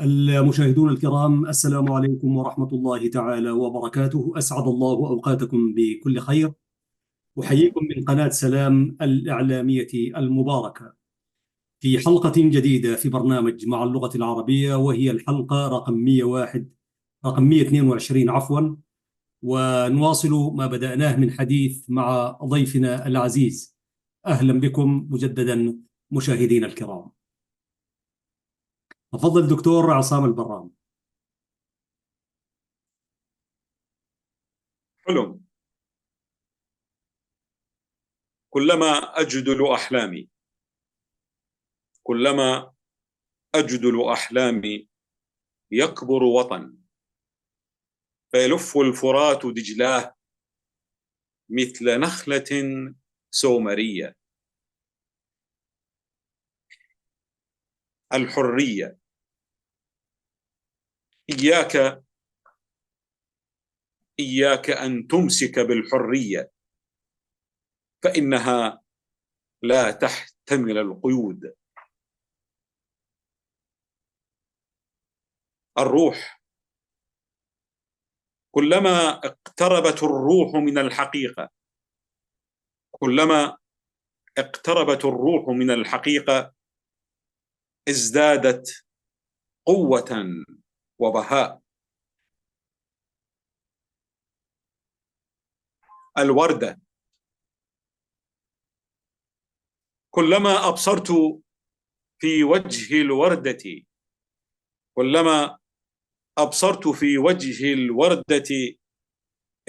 المشاهدون الكرام، السلام عليكم ورحمة الله تعالى وبركاته. أسعد الله أوقاتكم بكل خير. أحييكم من قناة سلام الإعلامية المباركة في حلقة جديدة في برنامج مع اللغة العربية، وهي الحلقة رقم 101 رقم 122 عفوا. ونواصل ما بدأناه من حديث مع ضيفنا العزيز. أهلا بكم مجددا مشاهدين الكرام. تفضل دكتور عصام البرام. حلم. كلما أجدل أحلامي كلما أجدل أحلامي يكبر وطن، فيلف الفرات دجلاه مثل نخلة سومرية. الحرية. إياك أن تمسك بالحرية، فإنها لا تحتمل القيود. الروح. كلما اقتربت الروح من الحقيقة كلما اقتربت الروح من الحقيقة ازدادت قوة وبهاء. الوردة. كلما أبصرت في وجه الوردة كلما أبصرت في وجه الوردة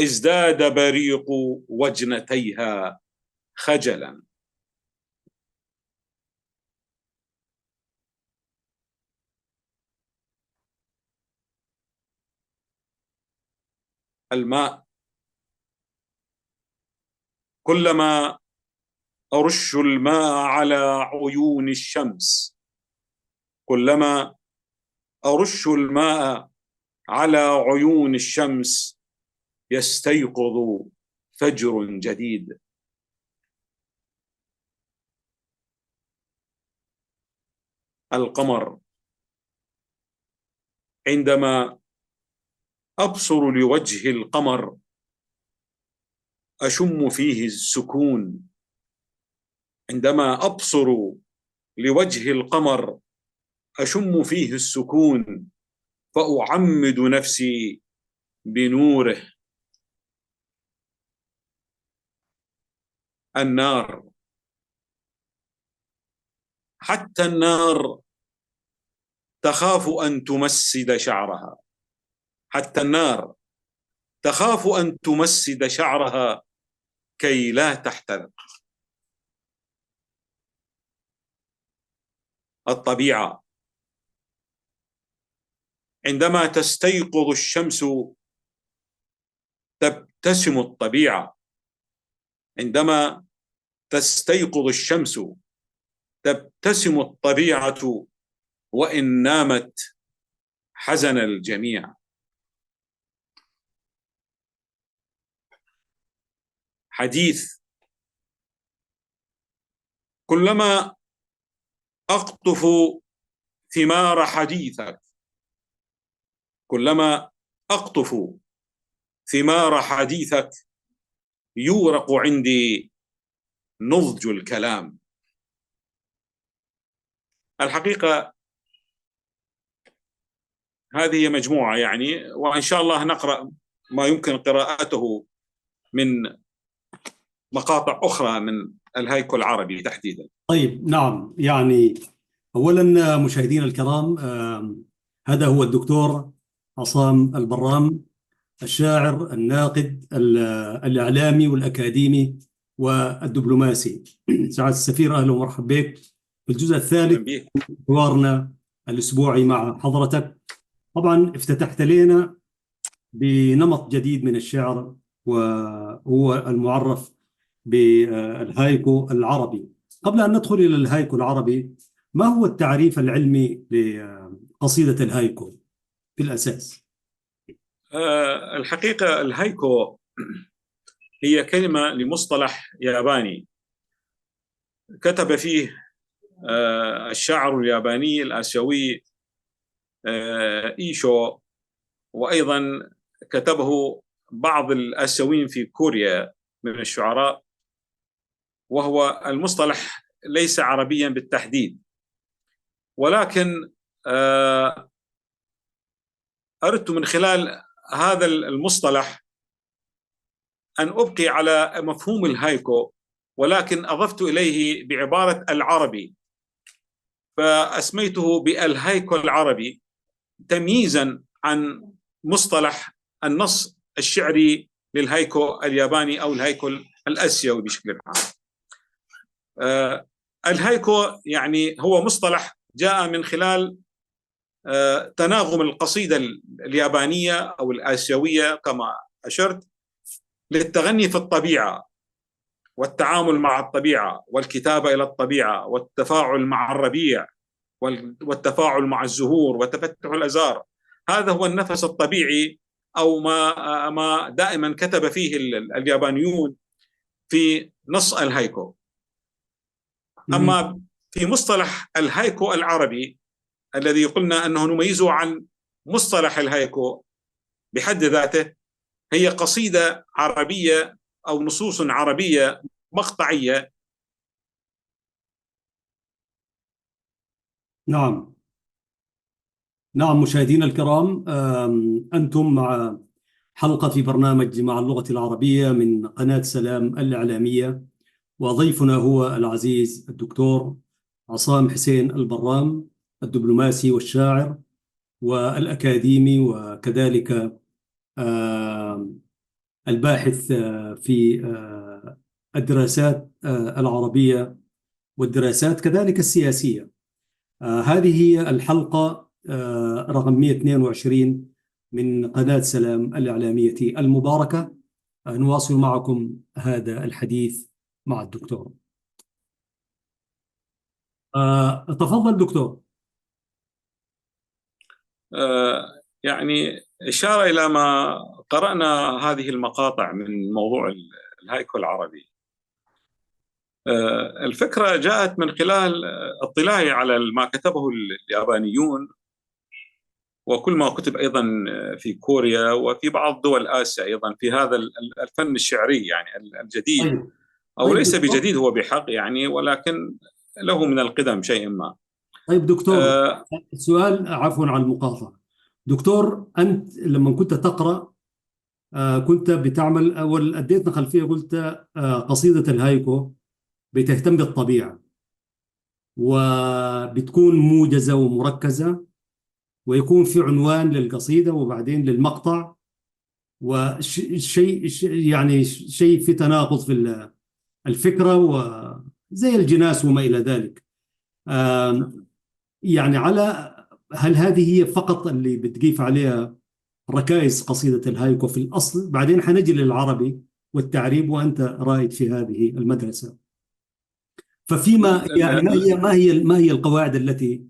ازداد بريق وجنتيها خجلا. الماء. كلما أرش الماء على عيون الشمس كلما أرش الماء على عيون الشمس يستيقظ فجر جديد. القمر. عندما أبصر لوجه القمر أشم فيه السكون. عندما أبصر لوجه القمر أشم فيه السكون، فأعمد نفسي بنوره. النار. حتى النار تخاف أن تمسد شعرها حتى النار تخاف أن تمسد شعرها كي لا تحترق. الطبيعة. عندما تستيقظ الشمس تبتسم الطبيعة. عندما تستيقظ الشمس تبتسم الطبيعة، وإن نامت حزن الجميع. حديث. كلما أقطف ثمار حديثك كلما أقطف ثمار حديثك يورق عندي نضج الكلام. الحقيقة هذه مجموعة وإن شاء الله نقرأ ما يمكن قراءته من مقاطع أخرى من الهيكل العربي تحديدا. طيب، نعم. أولا مشاهدينا الكرام، هذا هو الدكتور عصام البرام، الشاعر الناقد الإعلامي والأكاديمي والدبلوماسي. سعادة السفير، أهلا ومرحبا بك في الجزء الثالث من حوارنا الأسبوعي مع حضرتك. طبعا افتتحت لنا بنمط جديد من الشعر، وهو المعرف بالهايكو العربي. قبل أن ندخل إلى الهايكو العربي، ما هو التعريف العلمي لقصيدة الهايكو في الأساس؟ الحقيقة الهايكو هي كلمة لمصطلح ياباني كتب فيه الشاعر الياباني الآسيوي إيشو، وأيضا كتبه بعض الآسيويين في كوريا من الشعراء، وهو المصطلح ليس عربيا بالتحديد، ولكن أردت من خلال هذا المصطلح أن أبقي على مفهوم الهايكو، ولكن أضفت إليه بعبارة العربي، فأسميته بالهايكو العربي تمييزا عن مصطلح النص الشعري للهايكو الياباني أو الهايكو الآسيوي بشكل عام. الهايكو يعني هو مصطلح جاء من خلال تناغم القصيدة اليابانية أو الآسيوية كما أشرت للتغني في الطبيعة والتعامل مع الطبيعة والكتابة إلى الطبيعة والتفاعل مع الربيع والتفاعل مع الزهور وتفتح الأزهار. هذا هو النفس الطبيعي أو ما دائما كتب فيه اليابانيون في نص الهايكو. أما في مصطلح الهايكو العربي الذي قلنا أنه نميزه عن مصطلح الهايكو بحد ذاته، هي قصيدة عربية أو نصوص عربية مقطعية. نعم نعم مشاهدينا الكرام، أنتم مع حلقة في برنامج مع اللغة العربية من قناة سلام الإعلامية، وضيفنا هو العزيز الدكتور عصام حسين البرام، الدبلوماسي والشاعر والأكاديمي، وكذلك الباحث في الدراسات العربية والدراسات كذلك السياسية. هذه هي الحلقة رقم 122 من قناة سلام الإعلامية المباركة. نواصل معكم هذا الحديث مع الدكتور. تفضل دكتور. يعني إشارة إلى ما قرأنا هذه المقاطع من موضوع الهايكو العربي. الفكرة جاءت من خلال اطلاعي على ما كتبه اليابانيون وكل ما كتب أيضا في كوريا وفي بعض دول آسيا أيضا في هذا الفن الشعري يعني الجديد. أو ليس بجديد هو بحق يعني، ولكن له من القدم شيء ما. طيب دكتور، سؤال عفوا عن المقاطعة. دكتور، أنت لما كنت تقرأ كنت بتعمل أول أديتنا خلفية، قلت قصيدة الهايكو بتهتم بالطبيعة وبتكون موجزة ومركزة، ويكون في عنوان للقصيدة وبعدين للمقطع، وشيء يعني شيء في تناقض في الفكرة وزي الجناس وما إلى ذلك. يعني هل هذه هي فقط اللي بتقيف عليها ركائز قصيدة الهايكو في الأصل؟ بعدين حنجي للعربي والتعريب، وأنت رائد في هذه المدرسة. ففيما يعني ما هي القواعد التي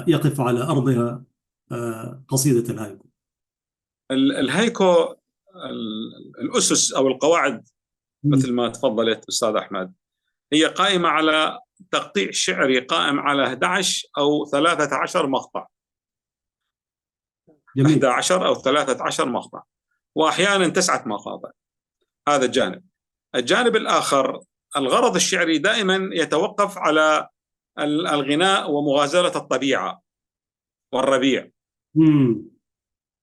يقف على أرضها قصيدة الهايكو؟ الهايكو الأسس أو القواعد مثل ما تفضلت أستاذ أحمد، هي قائمة على تقطيع شعري قائم على 11 أو 13 مقطع. جميل. 11 أو 13 مقطع، وأحيانا 9 مقاطع. هذا الجانب الآخر، الغرض الشعري دائما يتوقف على الغناء ومغازلة الطبيعة والربيع.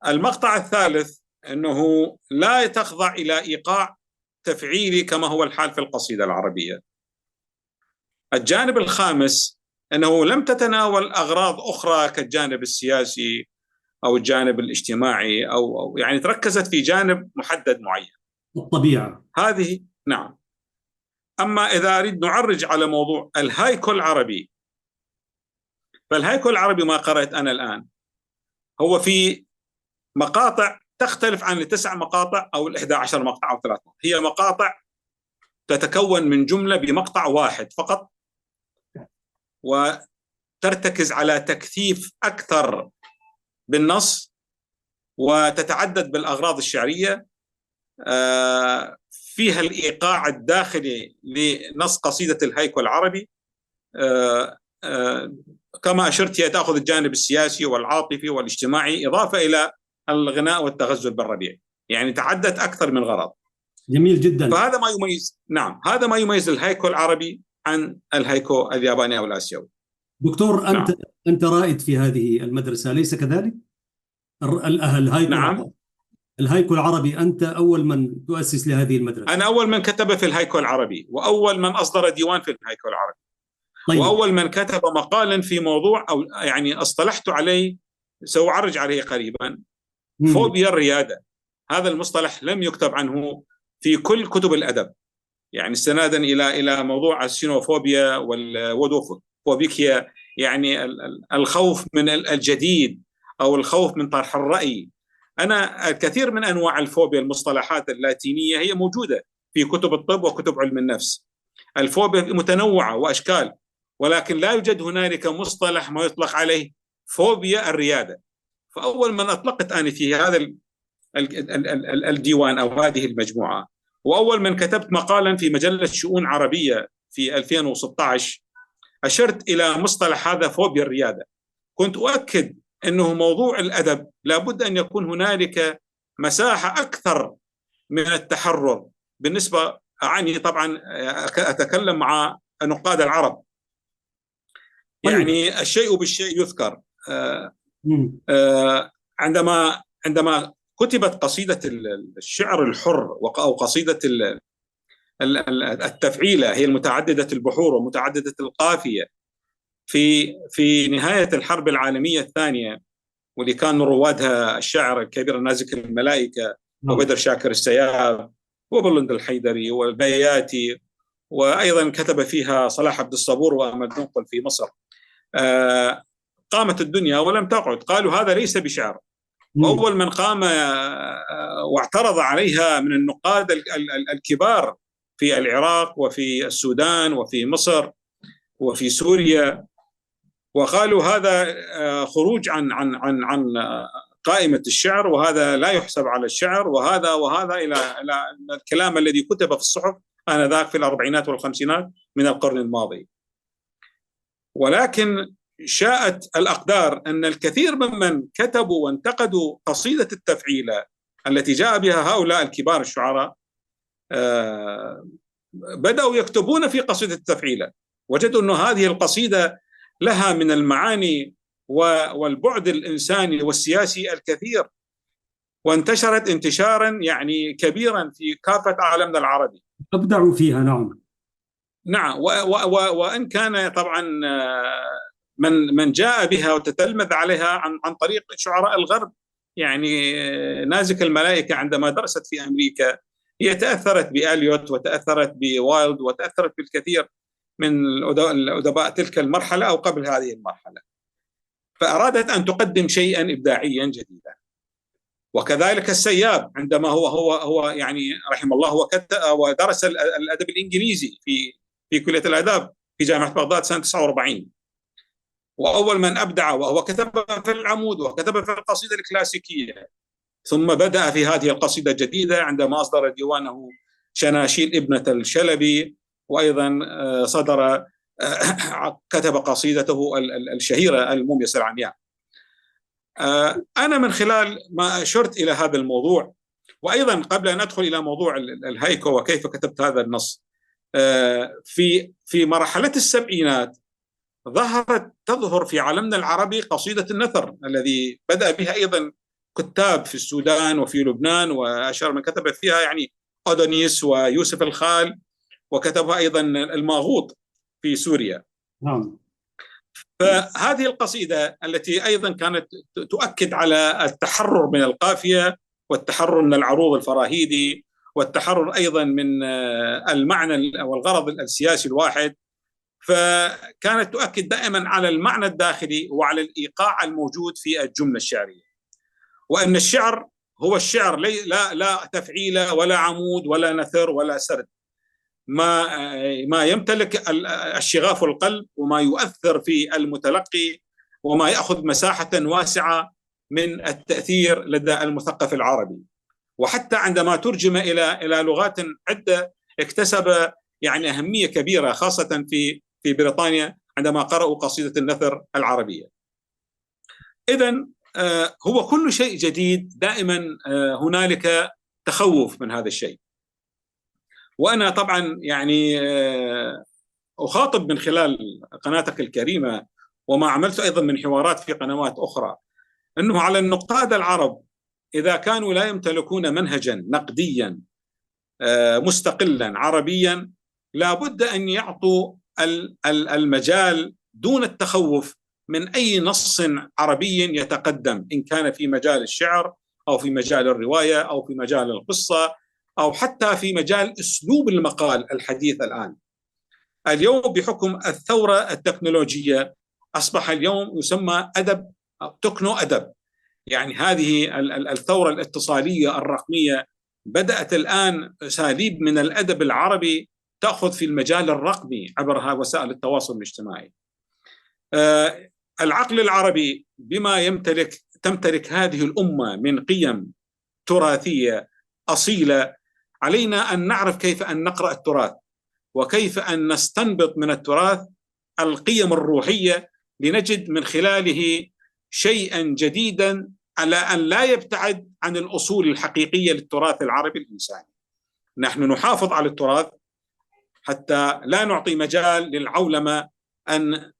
المقطع الثالث أنه لا تخضع إلى إيقاع تفعيلي كما هو الحال في القصيدة العربية. الجانب الخامس أنه لم تتناول أغراض أخرى كالجانب السياسي أو الجانب الاجتماعي أو يعني تركزت في جانب محدد معين، الطبيعة هذه. نعم. أما إذا أريد نعرج على موضوع الهايكو العربي، فالهايكو العربي ما قرأت أنا الآن هو في مقاطع تختلف عن 9 مقاطع أو 11 مقطع أو 3 مقاطع. هي مقاطع تتكون من جملة بمقطع واحد فقط، وترتكز على تكثيف أكثر بالنص، وتتعدد بالأغراض الشعرية. فيها الإيقاع الداخلي لنص قصيدة الهايكو العربي. كما أشرت هي تأخذ الجانب السياسي والعاطفي والاجتماعي إضافة إلى الغناء والتغزل بالربيع، يعني تعدت أكثر من غرض. جميل جدا. فهذا ما يميز، نعم، هذا ما يميز الهايكو العربي عن الهايكو الياباني أو الآسيوي. دكتور، نعم. أنت رائد في هذه المدرسة أليس كذلك؟ الهايكو نعم. العربي. الهايكو العربي، أنت أول من تؤسس لهذه المدرسة. أنا أول من كتب في الهايكو العربي، وأول من أصدر ديوان في الهايكو العربي. طيب. وأول من كتب مقالا في موضوع، أو يعني اصطلحت عليه، سأعرج عليه قريبا، فوبيا الريادة. هذا المصطلح لم يكتب عنه في كل كتب الأدب، يعني استنادا إلى موضوع السينوفوبيا والودوفوبيكيا، يعني الخوف من الجديد أو الخوف من طرح الرأي. أنا الكثير من أنواع الفوبيا، المصطلحات اللاتينية هي موجودة في كتب الطب وكتب علم النفس. الفوبيا متنوعة وأشكال، ولكن لا يوجد هنالك مصطلح ما يطلق عليه فوبيا الريادة. فأول من أطلقت أنا في هذا الديوان أو هذه المجموعة، وأول من كتبت مقالا في مجلة شؤون عربية في 2016 أشرت إلى مصطلح هذا فوبيا الريادة. كنت أؤكد أنه موضوع الأدب لابد أن يكون هنالك مساحة أكثر من التحرر بالنسبة، أعني طبعا أتكلم مع نقاد العرب، يعني الشيء بالشيء يذكر. عندما كتبت قصيدة الشعر الحر أو قصيدة التفعيلة، هي المتعددة البحور ومتعددة القافية، في نهاية الحرب العالمية الثانية، واللي كان روادها الشاعر الكبير نازك الملائكة وبدر شاكر السياب وبلند الحيدري والبياتي، وأيضا كتب فيها صلاح عبد الصبور وأحمد نقل في مصر. قامت الدنيا ولم تقعد، قالوا هذا ليس بشعر. وأول من قام واعترض عليها من النقاد الكبار في العراق وفي السودان وفي مصر وفي سوريا، وقالوا هذا خروج عن قائمة الشعر، وهذا لا يحسب على الشعر، وهذا إلى الكلام الذي كتب في الصحف آنذاك في الأربعينات والخمسينات من القرن الماضي. ولكن شاءت الأقدار أن الكثير ممن كتبوا وانتقدوا قصيدة التفعيلة التي جاء بها هؤلاء الكبار الشعراء بدأوا يكتبون في قصيدة التفعيلة، وجدوا أن هذه القصيدة لها من المعاني والبعد الإنساني والسياسي الكثير، وانتشرت انتشارا يعني كبيرا في كافة عالمنا العربي. أبدعوا فيها. نعم. وإن كان طبعا من جاء بها وتتلمذ عليها عن طريق شعراء الغرب، يعني نازك الملائكة عندما درست في أمريكا هي تأثرت بأليوت وتأثرت بوايلد وتأثرت بالكثير من الأدباء تلك المرحلة أو قبل هذه المرحلة، فأرادت أن تقدم شيئا إبداعيا جديدا. وكذلك السياب عندما هو يعني رحمه الله ودرس الأدب الإنجليزي في كلية الآداب في جامعة بغداد سنة 49، وأول من أبدع، وهو كتب في العمود وكتب في القصيدة الكلاسيكية، ثم بدأ في هذه القصيدة الجديدة عندما أصدر ديوانه شناشيل ابنة الشلبي، وأيضا كتب قصيدته الشهيرة الموميس العمياء. أنا من خلال ما أشرت إلى هذا الموضوع، وأيضا قبل أن أدخل إلى موضوع الهايكو وكيف كتبت هذا النص، في مرحلة السبعينات تظهر في عالمنا العربي قصيدة النثر الذي بدأ بها أيضا كتاب في السودان وفي لبنان، وأشهر من كتب فيها يعني أودونيس ويوسف الخال، وكتبها أيضا الماغوط في سوريا. فهذه القصيدة التي أيضا كانت تؤكد على التحرر من القافية والتحرر من العروض الفراهيدي والتحرر أيضا من المعنى والغرض السياسي الواحد، فكانت تؤكد دائما على المعنى الداخلي وعلى الإيقاع الموجود في الجملة الشعرية، وأن الشعر هو الشعر لا تفعيلة ولا عمود ولا نثر ولا سرد، ما يمتلك الشغاف القلب وما يؤثر في المتلقي وما يأخذ مساحة واسعة من التأثير لدى المثقف العربي. وحتى عندما ترجم إلى لغات عدة اكتسب يعني أهمية كبيرة، خاصة في بريطانيا عندما قرأوا قصيدة النثر العربية. إذن هو كل شيء جديد دائما هنالك تخوف من هذا الشيء. وأنا طبعا يعني أخاطب من خلال قناتك الكريمة وما عملت أيضا من حوارات في قنوات أخرى أنه على النقاد العرب إذا كانوا لا يمتلكون منهجا نقديا مستقلا عربيا لابد أن يعطوا المجال دون التخوف من أي نص عربي يتقدم، إن كان في مجال الشعر أو في مجال الرواية أو في مجال القصة أو حتى في مجال أسلوب المقال الحديث. اليوم بحكم الثورة التكنولوجية أصبح اليوم يسمى أدب أو تكنو أدب، يعني هذه الثورة الاتصالية الرقمية بدأت الآن أساليب من الأدب العربي تأخذ في المجال الرقمي عبر وسائل التواصل الاجتماعي. العقل العربي بما تمتلك هذه الأمة من قيم تراثية أصيلة، علينا أن نعرف كيف أن نقرأ التراث وكيف أن نستنبط من التراث القيم الروحية لنجد من خلاله شيئا جديدا على أن لا يبتعد عن الأصول الحقيقية للتراث العربي الإنساني. نحن نحافظ على التراث حتى لا نعطي مجال للعولمة أن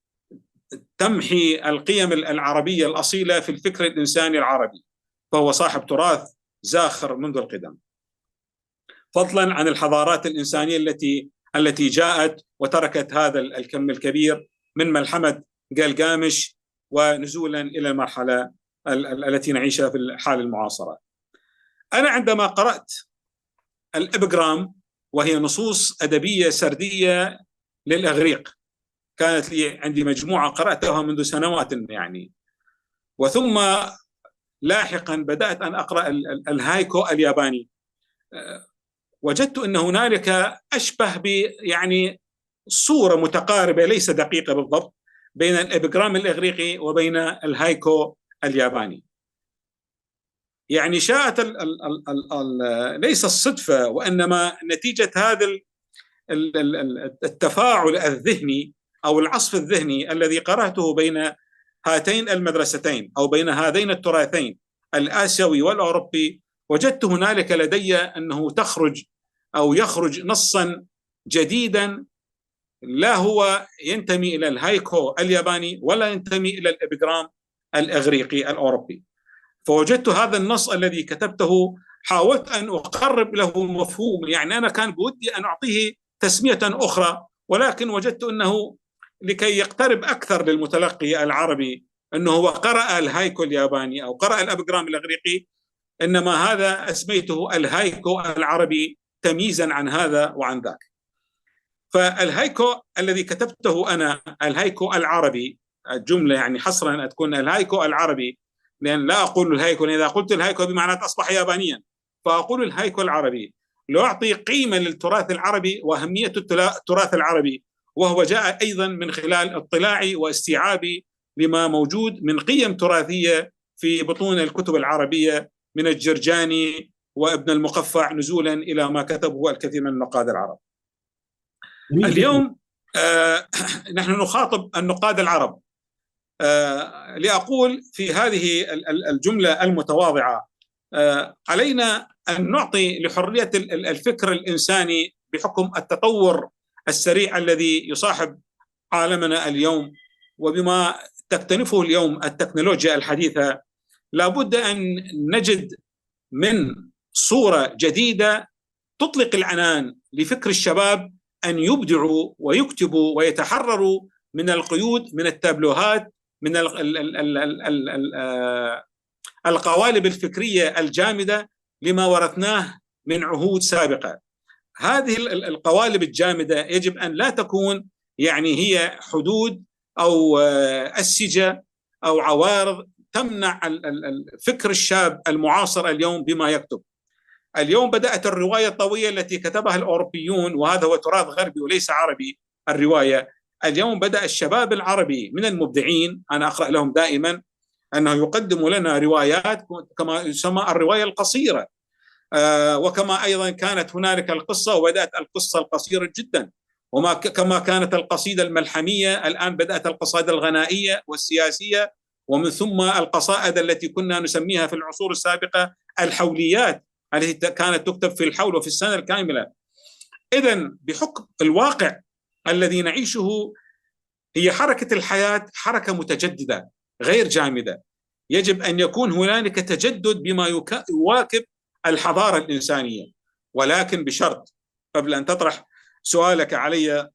تمحي القيم العربية الأصيلة في الفكر الإنساني العربي، فهو صاحب تراث زاخر منذ القدم، فضلا عن الحضارات الإنسانية التي جاءت وتركت هذا الكم الكبير من ملحمة جلجامش ونزولا إلى المرحلة التي نعيشها في الحال المعاصرة. أنا عندما قرأت الإبجرام وهي نصوص أدبية سردية للإغريق، كانت لي عندي مجموعة قرأتها منذ سنوات يعني، وثم لاحقا بدأت أن أقرأ الهايكو الياباني، وجدت أن هنالك أشبه يعني صورة متقاربة ليس دقيقة بالضبط بين الإبجرام الإغريقي وبين الهايكو الياباني. يعني شاءت ليس الصدفة وإنما نتيجة هذا التفاعل الذهني أو العصف الذهني الذي قرأته بين هاتين المدرستين أو بين هذين التراثين الآسيوي والأوروبي. وجدت هنالك لدي أنه يخرج نصا جديدا لا هو ينتمي إلى الهايكو الياباني ولا ينتمي إلى الإبجرام الإغريقي الأوروبي. فوجدت هذا النص الذي كتبته حاولت أن أقرب له مفهوم، يعني أنا كان بودي أن أعطيه تسمية أخرى، ولكن وجدت أنه لكي يقترب أكثر للمتلقي العربي أنه هو قرأ الهايكو الياباني أو قرأ الإبجرام الإغريقي، إنما هذا أسميته الهايكو العربي تمييزا عن هذا وعن ذاك. فالهايكو الذي كتبته أنا الهايكو العربي، الجملة يعني حصرا تكون الهايكو العربي، لأن لا أقول الهايكو، لأن إذا قلت الهايكو بمعنى أصبح يابانيا، فأقول الهايكو العربي لأعطي قيمة للتراث العربي وأهمية التراث العربي، وهو جاء أيضا من خلال اطلاعي واستيعابي لما موجود من قيم تراثية في بطون الكتب العربية من الجرجاني وابن المقفع نزولا إلى ما كتبه الكثير من النقاد العرب. اليوم نحن نخاطب النقاد العرب، لأقول في هذه الجملة المتواضعة علينا أن نعطي لحرية الفكر الإنساني بحكم التطور السريع الذي يصاحب عالمنا اليوم، وبما تكتنفه اليوم التكنولوجيا الحديثة، لابد أن نجد من صورة جديدة تطلق العنان لفكر الشباب أن يبدعوا ويكتبوا ويتحرروا من القيود، من التابلوهات، من القوالب الفكرية الجامدة لما ورثناه من عهود سابقة. هذه القوالب الجامدة يجب أن لا تكون يعني هي حدود أو أسجة أو عوارض تمنع الفكر الشاب المعاصر اليوم بما يكتب. اليوم بدأت الرواية الطويلة التي كتبها الأوروبيون، وهذا هو تراث غربي وليس عربي الرواية. اليوم بدأ الشباب العربي من المبدعين، أنا أقرأ لهم دائما أنه يقدم لنا روايات كما يسمى الرواية القصيرة، وكما أيضا كانت هنالك القصة وبدأت القصة القصيرة جدا، كما كانت القصيدة الملحمية، الآن بدأت القصائد الغنائية والسياسية، ومن ثم القصائد التي كنا نسميها في العصور السابقة الحوليات، التي كانت تكتب في الحول وفي السنة الكاملة. إذن بحكم الواقع الذي نعيشه، هي حركة الحياة حركة متجددة غير جامدة، يجب أن يكون هنالك تجدد بما يواكب الحضارة الإنسانية، ولكن بشرط. قبل أن تطرح سؤالك علي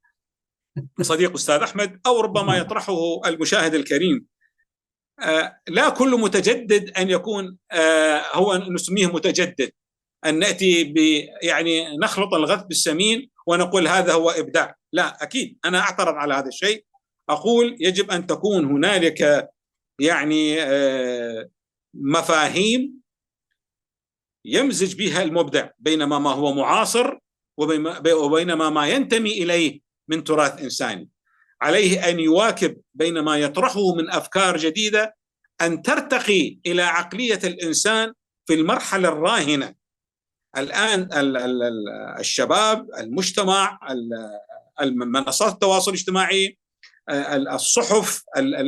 صديق أستاذ أحمد، أو ربما يطرحه المشاهد الكريم، لا كل متجدد أن يكون هو نسميه متجدد، أن نأتي يعني نخلط الغث بالسمين ونقول هذا هو إبداع. لا، أكيد أنا أعترض على هذا الشيء. أقول يجب أن تكون هنالك يعني مفاهيم يمزج بها المبدع بينما ما هو معاصر وبينما ما ينتمي إليه من تراث إنساني. عليه أن يواكب بين ما يطرحه من أفكار جديدة، أن ترتقي إلى عقلية الإنسان في المرحلة الراهنة. الآن الشباب، المجتمع، منصات التواصل الاجتماعي، الصحف،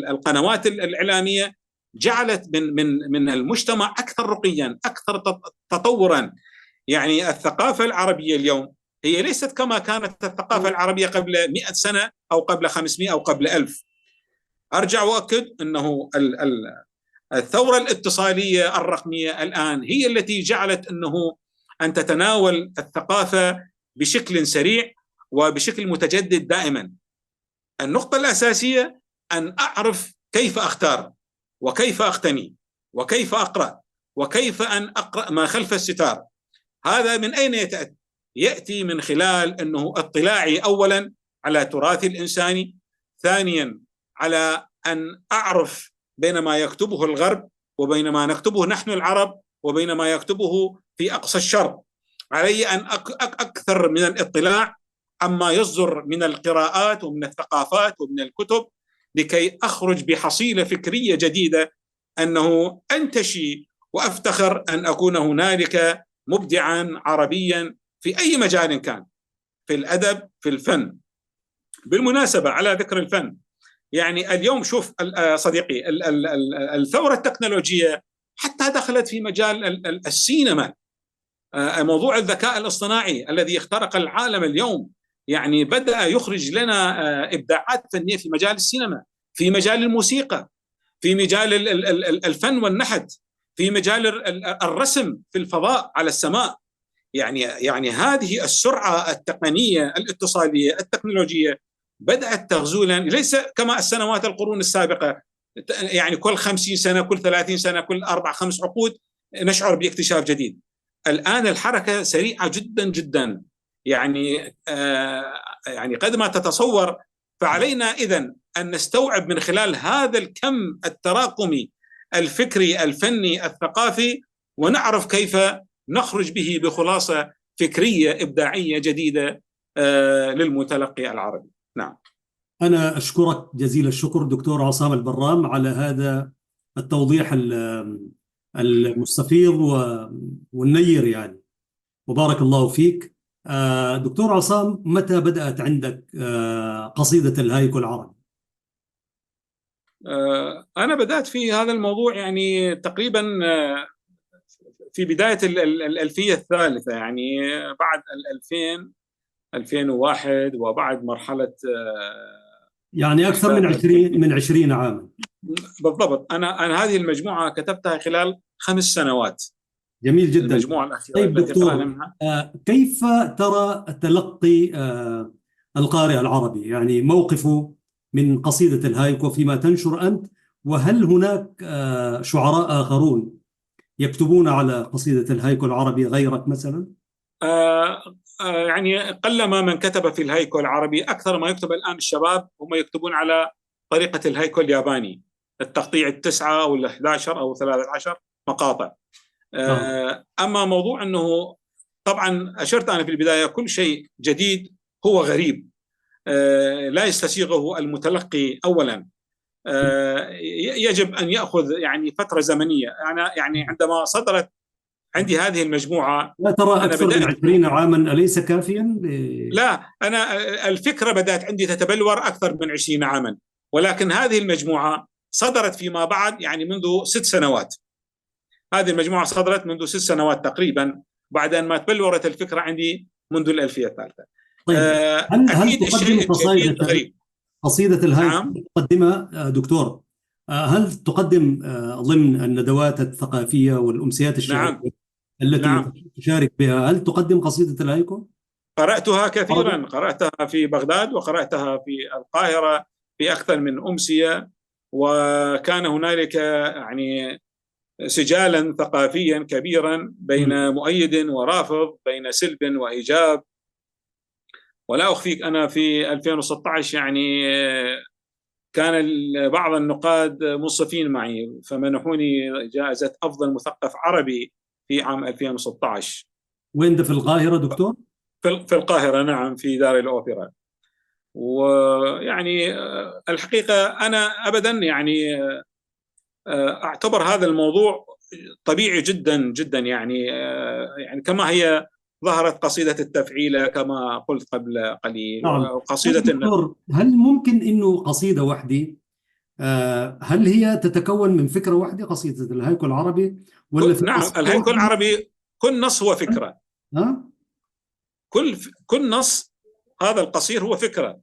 القنوات الإعلامية جعلت من المجتمع أكثر رقيا، أكثر تطورا. يعني الثقافة العربية اليوم هي ليست كما كانت الثقافة العربية قبل 100 سنة أو قبل 500 أو قبل 1000. أرجع وأكد أنه الثورة الاتصالية الرقمية الآن هي التي جعلت أن تتناول الثقافة بشكل سريع وبشكل متجدد دائما. النقطة الأساسية أن أعرف كيف أختار، وكيف أقتني، وكيف أقرأ، وكيف أن أقرأ ما خلف الستار. هذا من أين يأتي؟ من خلال اطلاعي أولا على تراثي الإنساني، ثانيا على أن أعرف بين ما يكتبه الغرب وبين ما نكتبه نحن العرب وبين ما يكتبه في أقصى الشرق. علي أن أكثر من الاطلاع عما يصدر من القراءات ومن الثقافات ومن الكتب، لكي أخرج بحصيلة فكرية جديدة أنتشي وأفتخر أن أكون هنالك مبدعا عربيا في أي مجال كان، في الأدب، في الفن. بالمناسبة على ذكر الفن، يعني اليوم شوف صديقي، الثورة التكنولوجية حتى دخلت في مجال السينما. موضوع الذكاء الاصطناعي الذي اخترق العالم اليوم، يعني بدأ يخرج لنا إبداعات فنية في مجال السينما، في مجال الموسيقى، في مجال الفن والنحت، في مجال الرسم في الفضاء على السماء. يعني هذه السرعة التقنية الاتصالية التكنولوجية بدأت تغزونا، ليس كما السنوات القرون السابقة، يعني كل 50 سنة، كل 30 سنة، كل 4-5 عقود نشعر باكتشاف جديد. الآن الحركة سريعة جدا جدا، يعني قد ما تتصور. فعلينا إذن أن نستوعب من خلال هذا الكم التراكمي الفكري الفني الثقافي، ونعرف كيف نخرج به بخلاصة فكرية إبداعية جديدة للمتلقي العربي. نعم. أنا أشكرك جزيل الشكر دكتور عصام البرام على هذا التوضيح المستفيض والنير، يعني وبارك الله فيك. دكتور عصام، متى بدأت عندك قصيدة الهايكو العربي؟ أنا بدأت في هذا الموضوع يعني تقريبا في بداية الألفية الثالثة، يعني بعد 2000 2001 وبعد مرحلة يعني أكثر من 20 عاما. بالضبط. أنا هذه المجموعة كتبتها خلال 5 سنوات. جميل جدا. المجموعة الأخيرة طيب التي دكتور، قرأنا منها. كيف ترى تلقي القارئ العربي، يعني موقفه من قصيدة الهايكو فيما تنشر أنت؟ وهل هناك شعراء آخرون يكتبون على قصيدة الهايكو العربي غيرك مثلا؟ يعني قلما من كتب في الهايكو العربي. أكثر ما يكتب الآن الشباب هم يكتبون على طريقة الهايكو الياباني، التقطيع 9 أو 11 أو 13 مقاطع. أما موضوع أنه طبعا أشرت أنا في البداية، كل شيء جديد هو غريب، لا يستسيغه المتلقي أولا. يجب أن يأخذ يعني فترة زمنية. أنا يعني عندما صدرت عندي هذه المجموعة. لا ترى أنا أكثر من 20 عاما أليس كافيا؟ لا، أنا الفكرة بدأت عندي تتبلور أكثر من 20 عاما، ولكن هذه المجموعة صدرت فيما بعد يعني منذ 6 سنوات. هذه المجموعة صدرت منذ 6 سنوات تقريبا، بعد أن ما تبلورت الفكرة عندي منذ الألفية الثالثة. طيب، هل أكيد تقدم الشيء الجديد غريب. قصيدة الهاي نعم. تقدمها دكتور؟ هل تقدم ضمن الندوات الثقافية والأمسيات الشعرية نعم. التي نعم. تشارك بها، هل تقدم قصيدة الهايكو؟ قرأتها كثيرا، قرأتها في بغداد وقرأتها في القاهرة في أكثر من أمسية، وكان هنالك يعني سجالا ثقافيا كبيرا بين مؤيد ورافض، بين سلب وإيجاب. ولا أخفيك أنا في 2016 يعني كان بعض النقاد منصفين معي، فمنحوني جائزة أفضل مثقف عربي في عام 2016. وين ده، في القاهرة دكتور؟ في القاهرة، نعم، في دار الأوبرا. ويعني الحقيقة أنا أبدا يعني أعتبر هذا الموضوع طبيعي جدا جدا، يعني كما هي ظهرت قصيدة التفعيلة كما قلت قبل قليل، نعم. وقصيدة دكتور، هل ممكن إنه قصيدة واحدة، هل هي تتكون من فكرة واحدة قصيدة الهيكل العربي، ولا في نعم، الهيكل العربي كل نص هو فكرة. كل نص هذا القصير هو فكرة،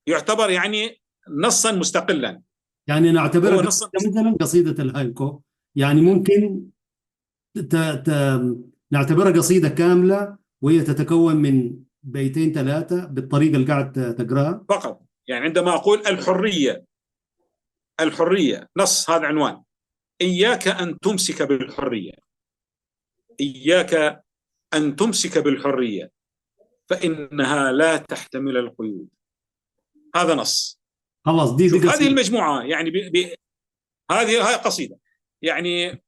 يعتبر يعني نصا مستقلا. يعني نعتبرها مثلا قصيدة الهيكو، يعني ممكن نعتبرها قصيدة كاملة وهي تتكون من بيتين 3 بالطريقة اللي قاعد تقراها فقط. يعني عندما أقول الحرية نص، هذا عنوان: إياك أن تمسك بالحرية، إياك أن تمسك بالحرية فإنها لا تحتمل القيود. هذا نص. خلاص، دي هذه المجموعة يعني هذه قصيدة. يعني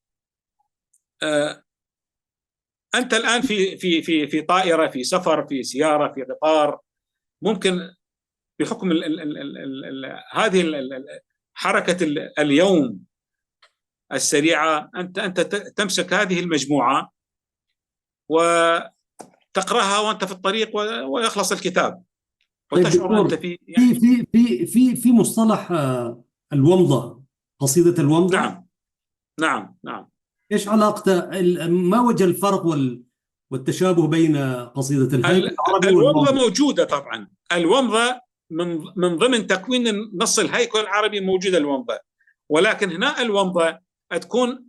أنت الآن في طائرة، في سفر، في سيارة، في قطار، ممكن بحكم هذه حركة اليوم السريعة أنت تمسك هذه المجموعة وتقرأها وأنت في الطريق ويخلص الكتاب وتشعر أنت في في مصطلح الومضة، قصيدة الومضة. نعم. نعم. نعم. ايش علاقته؟ ما وجه الفرق والتشابه بين قصيدة الهيكل العربي الومضة موجودة طبعا. الومضة من ضمن تكوين النص الهيكل العربي موجودة الومضة، ولكن هنا الومضة تكون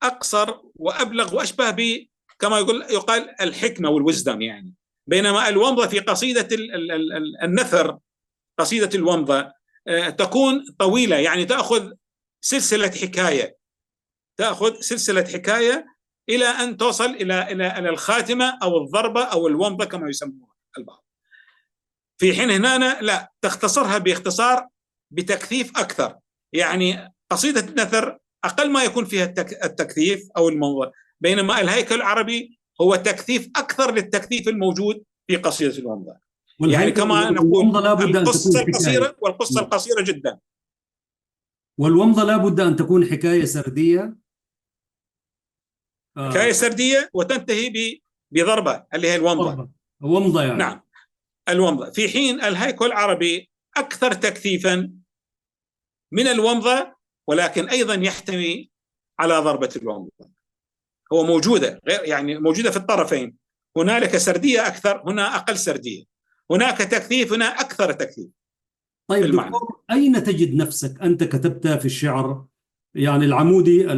أقصر وأبلغ وأشبه كما يقال الحكمة والوزدم يعني. بينما الومضة في قصيدة النثر، قصيدة الومضة تكون طويلة، يعني تأخذ سلسلة حكاية إلى أن توصل إلى الخاتمة أو الضربة أو الومضة كما يسمونها البعض. في حين هنا لا، تختصرها باختصار بتكثيف أكثر. يعني قصيدة النثر أقل ما يكون فيها التكثيف أو الموضوع، بينما الهيكل العربي هو تكثيف أكثر للتكثيف الموجود في قصيدة الومضة. يعني كما نقول القصة القصيرة والقصة القصيرة جدا. والومضة لابد أن تكون حكاية سردية، حكاية سردية وتنتهي بضربة اللي هي الومضة يعني. نعم، الومضة. في حين الهيكل العربي أكثر تكثيفا من الومضة، ولكن أيضا يحتوي على ضربة الومضة. هو موجودة يعني موجودة في الطرفين، هنالك سردية أكثر، هنا أقل سردية، هناك تكثيف، هنا أكثر تكثيف. طيب دكتور، أين تجد نفسك؟ أنت كتبت في الشعر يعني العمودي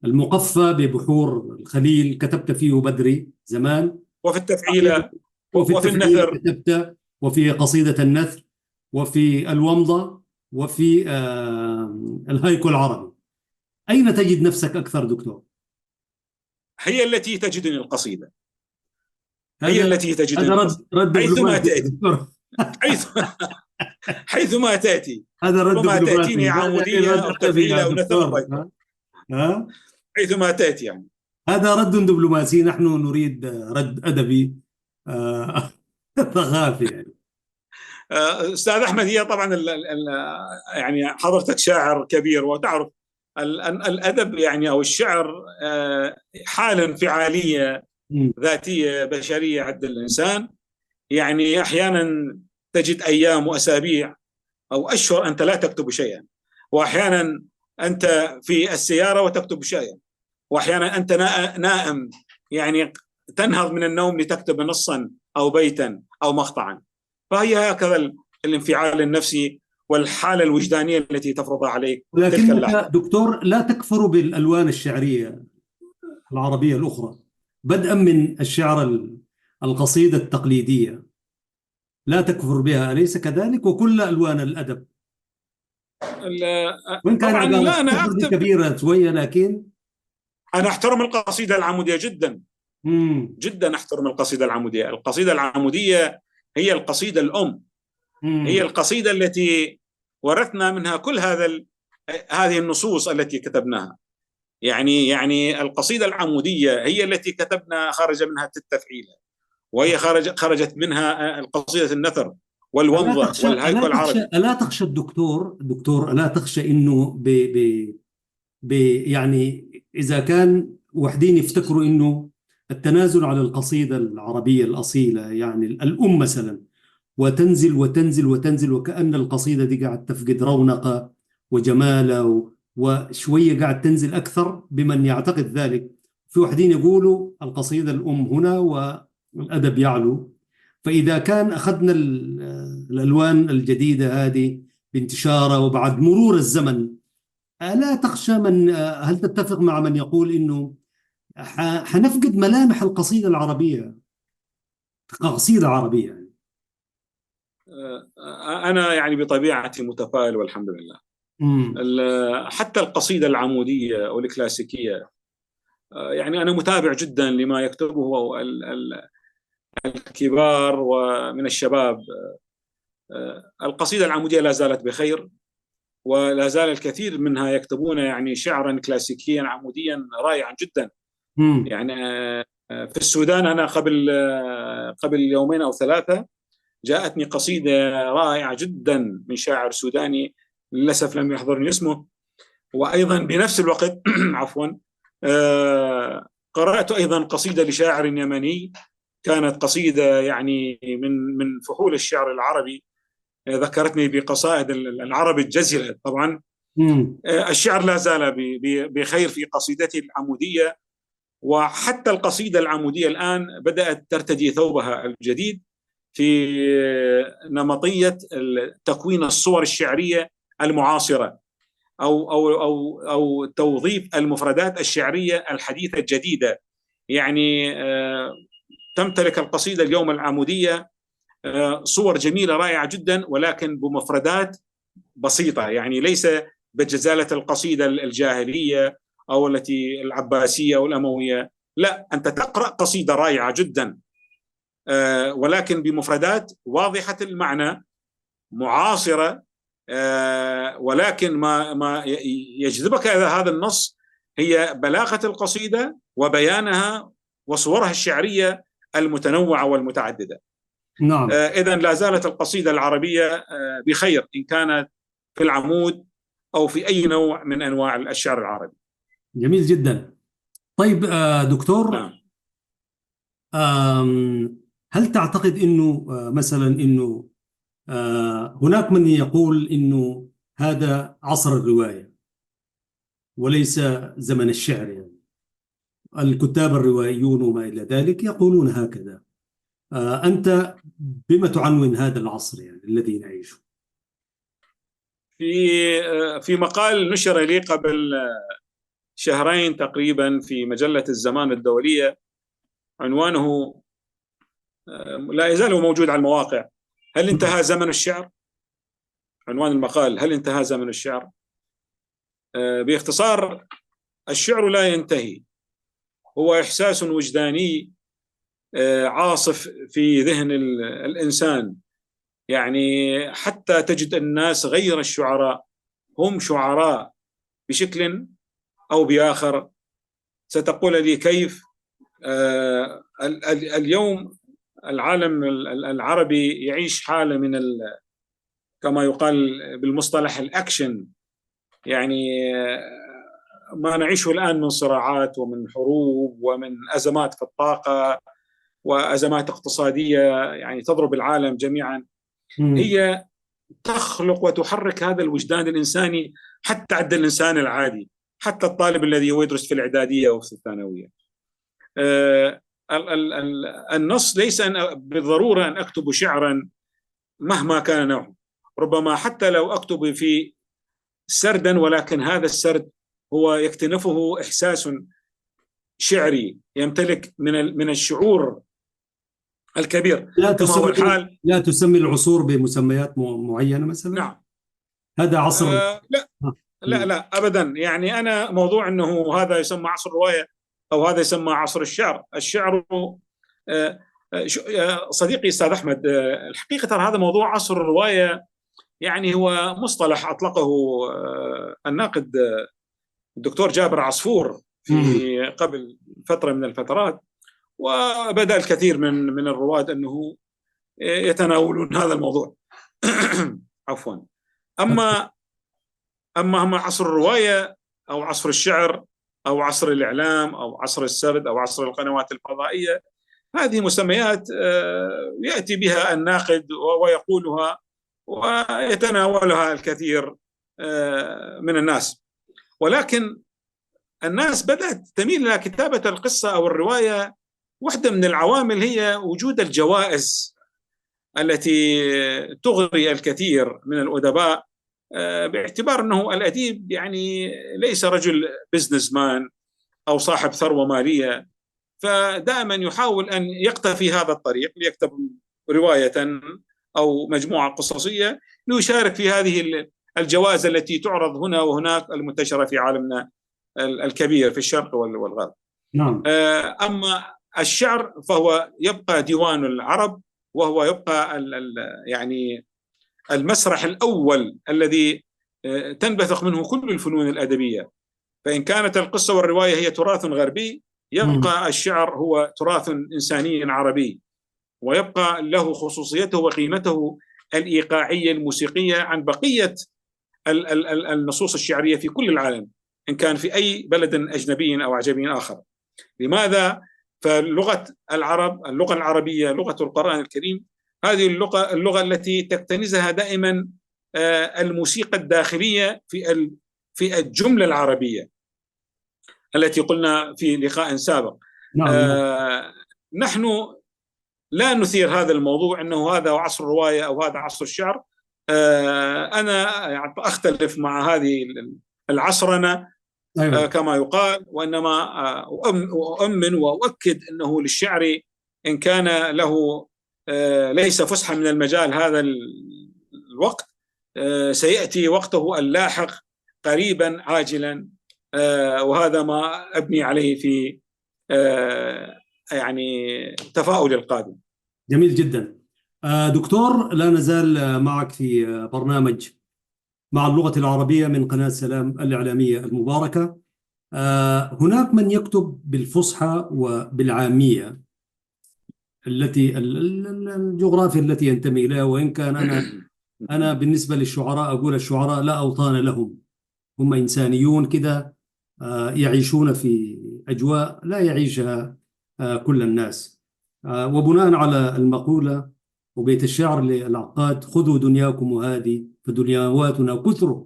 المقفى ببحور الخليل كتبت فيه بدري زمان، وفي التفعيلة وفي النثر كتبت، وفي قصيدة النثر، وفي الومضة، وفي الهيكل العربي. أين تجد نفسك أكثر دكتور؟ هي التي تجدني القصيدة، هي التي تجدني رد حيثما تأتي. حيثما تأتي. هذا رد وما تأتيني عمودية أو تفعيلة أو نثر، حيثما تأتي يعني. هذا رد دبلوماسي، نحن نريد رد أدبي ثقافي يعني. أستاذ أحمد، هي طبعا يعني حضرتك شاعر كبير وتعرف الأدب يعني أو الشعر حالة انفعالية ذاتية بشرية عند الإنسان. يعني أحيانا تجد أيام وأسابيع أو أشهر أنت لا تكتب شيئا، وأحيانا أنت في السيارة وتكتب شيئا، وأحيانا أنت نائم يعني تنهض من النوم لتكتب نصا أو بيتا أو مقطعا. فهي هكذا الانفعال النفسي والحالة الوجدانية التي تفرض عليك تلك ولكنك اللحظة. دكتور لا تكفر بالألوان الشعرية العربية الأخرى، بدءا من الشعر القصيدة التقليدية، لا تكفر بها أليس كذلك؟ وكل ألوان الأدب، وإن كان طبعا لا، أنا عبارة أكتب، كبيرة شوية لكن. أنا أحترم القصيدة العمودية جدا مم. جدا، أحترم القصيدة العمودية. القصيدة العمودية هي القصيدة الأم، هي مم. القصيدة التي ورثنا منها كل هذه النصوص التي كتبناها. يعني القصيدة العمودية هي التي كتبنا، خرج منها التفعيلة، وهي خرجت منها قصيدة النثر ألا والومضة تخشى والهيكل ألا تخشى العربي. ألا تخشى دكتور ألا تخشى إنه يعني إذا كان وحدين يفتكروا إنه التنازل على القصيدة العربية الأصيلة، يعني الأم مثلا، وتنزل وتنزل وتنزل، وكأن القصيدة دي قاعد تفقد رونقها وجمالها وشوية قاعد تنزل أكثر بمن يعتقد ذلك. في وحدين يقولوا القصيدة الأم هنا والأدب يعلو. فإذا كان أخذنا الألوان الجديدة هذه بانتشارها وبعد مرور الزمن، ألا تخشى هل تتفق مع من يقول إنه حنفقد ملامح القصيدة العربية كقصيدة عربية يعني؟ أنا يعني بطبيعتي متفائل والحمد لله. مم. حتى القصيدة العمودية أو الكلاسيكية، يعني أنا متابع جدا لما يكتبه الكبار ومن الشباب. القصيدة العمودية لا زالت بخير، ولا زال الكثير منها يكتبون يعني شعرا كلاسيكيا عموديا رائعا جدا. مم. يعني في السودان أنا قبل يومين أو ثلاثة جاءتني قصيدة رائعة جدا من شاعر سوداني، للأسف لم يحضرني اسمه. وأيضا بنفس الوقت عفوا قرأت أيضا قصيدة لشاعر يمني، كانت قصيدة يعني من فحول الشعر العربي، ذكرتني بقصائد العرب الجزلة طبعا. مم. الشعر لا زال بخير في قصيدته العمودية، وحتى القصيدة العمودية الآن بدأت ترتدي ثوبها الجديد في نمطية تكوين الصور الشعرية المعاصرة، أو توظيف المفردات الشعرية الحديثة الجديدة. يعني تمتلك القصيدة اليوم العمودية صور جميلة رائعة جدا، ولكن بمفردات بسيطة، يعني ليس بجزالة القصيدة الجاهلية أو التي العباسية أو الأموية. لا، أنت تقرأ قصيدة رائعة جدا ولكن بمفردات واضحة المعنى معاصرة. ولكن ما يجذبك إلى هذا النص هي بلاغة القصيدة وبيانها وصورها الشعرية المتنوعة والمتعددة. نعم. إذن لا زالت القصيدة العربية بخير، إن كانت في العمود أو في أي نوع من أنواع الشعر العربي. جميل جدا. طيب دكتور، نعم. هل تعتقد انه مثلا انه هناك من يقول انه هذا عصر الرواية وليس زمن الشعر، يعني الكتاب الروائيون وما إلى ذلك يقولون هكذا. أنت بما تعنون هذا العصر يعني الذي نعيشه؟ في مقال نشر لي قبل شهرين تقريبا في مجلة الزمان الدولية، عنوانه لا يزال موجود على المواقع: هل انتهى زمن الشعر؟ عنوان المقال: هل انتهى زمن الشعر؟ باختصار، الشعر لا ينتهي، هو إحساس وجداني عاصف في ذهن الإنسان. يعني حتى تجد الناس غير الشعراء هم شعراء بشكل أو بآخر. ستقول لي كيف؟ اليوم العالم العربي يعيش حالة من كما يقال بالمصطلح الأكشن، يعني ما نعيشه الآن من صراعات ومن حروب ومن أزمات في الطاقة وأزمات اقتصادية يعني تضرب العالم جميعا، هي تخلق وتحرك هذا الوجدان الإنساني حتى عند الإنسان العادي، حتى الطالب الذي يدرس في الإعدادية أو في الثانوية. النص ليس بالضرورة أن أكتب شعرا مهما كان نوعه، ربما حتى لو أكتب في سردا، ولكن هذا السرد هو يكتنفه إحساس شعري يمتلك من الشعور الكبير، كما هو الحال. لا تسمي العصور بمسميات معينة مثلا؟ نعم. هذا عصر لا لا لا أبدا، يعني أنا موضوع أنه هذا يسمى عصر الرواية أو هذا يسمى عصر الشعر. الشعر صديقي أستاذ أحمد، الحقيقة ترى هذا موضوع عصر الرواية يعني هو مصطلح أطلقه الناقد الدكتور جابر عصفور في قبل فترة من الفترات، وبدأ الكثير من الرواد أنه يتناولون هذا الموضوع. عفوا. أما عصر الرواية أو عصر الشعر أو عصر الإعلام أو عصر السرد أو عصر القنوات الفضائية، هذه مسميات يأتي بها الناقد ويقولها ويتناولها الكثير من الناس، ولكن الناس بدأت تميل إلى كتابة القصة أو الرواية. واحدة من العوامل هي وجود الجوائز التي تغري الكثير من الأدباء، باعتبار أنه الأديب يعني ليس رجل بزنس مان أو صاحب ثروة مالية، فدائما يحاول أن يقتفي هذا الطريق ليكتب رواية أو مجموعة قصصية ليشارك في هذه الجوائز التي تعرض هنا وهناك المنتشرة في عالمنا الكبير في الشرق والغرب. نعم. أما الشعر فهو يبقى ديوان العرب، وهو يبقى يعني المسرح الأول الذي تنبثق منه كل الفنون الأدبية. فإن كانت القصة والرواية هي تراث غربي، يبقى الشعر هو تراث إنساني عربي، ويبقى له خصوصيته وقيمته الإيقاعية الموسيقية عن بقية النصوص الشعرية في كل العالم، إن كان في أي بلد أجنبي أو أعجمي آخر. لماذا؟ فلغة العرب، اللغة العربية، لغة القرآن الكريم، هذه اللغة التي تكتنزها دائما الموسيقى الداخلية في الجملة العربية التي قلنا في لقاء سابق. نحن لا نثير هذا الموضوع أنه هذا عصر الرواية أو هذا عصر الشعر. أنا أختلف مع هذه العصرنة كما يقال، وإنما أؤمن وأؤكد أنه للشعر إن كان له ليس فسحة من المجال هذا الوقت، سيأتي وقته اللاحق قريبا عاجلا، وهذا ما أبني عليه في يعني تفاؤل القادم. جميل جدا. دكتور، لا نزال معك في برنامج مع اللغة العربية من قناة سلام الإعلامية المباركة. هناك من يكتب بالفصحى وبالعامية التي الجغرافيا التي ينتمي إليها، وإن كان أنا بالنسبة للشعراء أقول الشعراء لا أوطان لهم، هم إنسانيون كده، يعيشون في أجواء لا يعيشها كل الناس. وبناء على المقولة وبيت الشعر للعقاد: خذوا دنياكم وهذه فدنياواتنا كثر.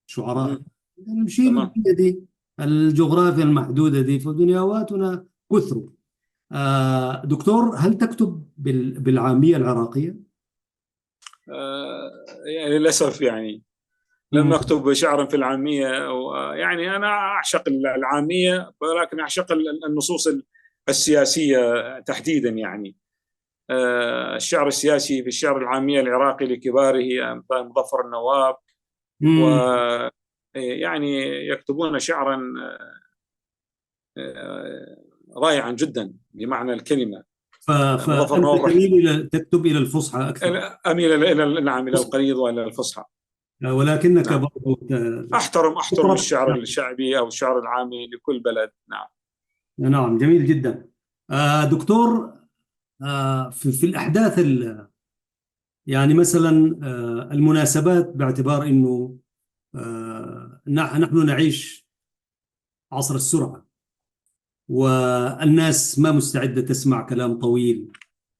شعراء نشيل دي الجغرافيا المحدودة دي فدنياواتنا كثر. دكتور، هل تكتب بالعامية العراقية؟ يعني للأسف يعني لم أكتب شعرا في العامية. يعني أنا أعشق العامية، ولكن أعشق النصوص السياسية تحديدا. يعني الشعر السياسي في الشعر العامية العراقي لكباره أمثال مظفر النواب، ويعني يكتبون شعرا رائعا جدا بمعنى الكلمة. فأنت تميل تكتب إلى الفصحى أكثر؟ أميل إلى القريض وإلى الفصحى، ولكنك نعم. برضو أحترم الشعر الشعبي أو الشعر العامي لكل بلد. نعم. نعم، جميل جدا. دكتور، في الأحداث يعني مثلا المناسبات، باعتبار أنه نحن نعيش عصر السرعة، والناس ما مستعدة تسمع كلام طويل،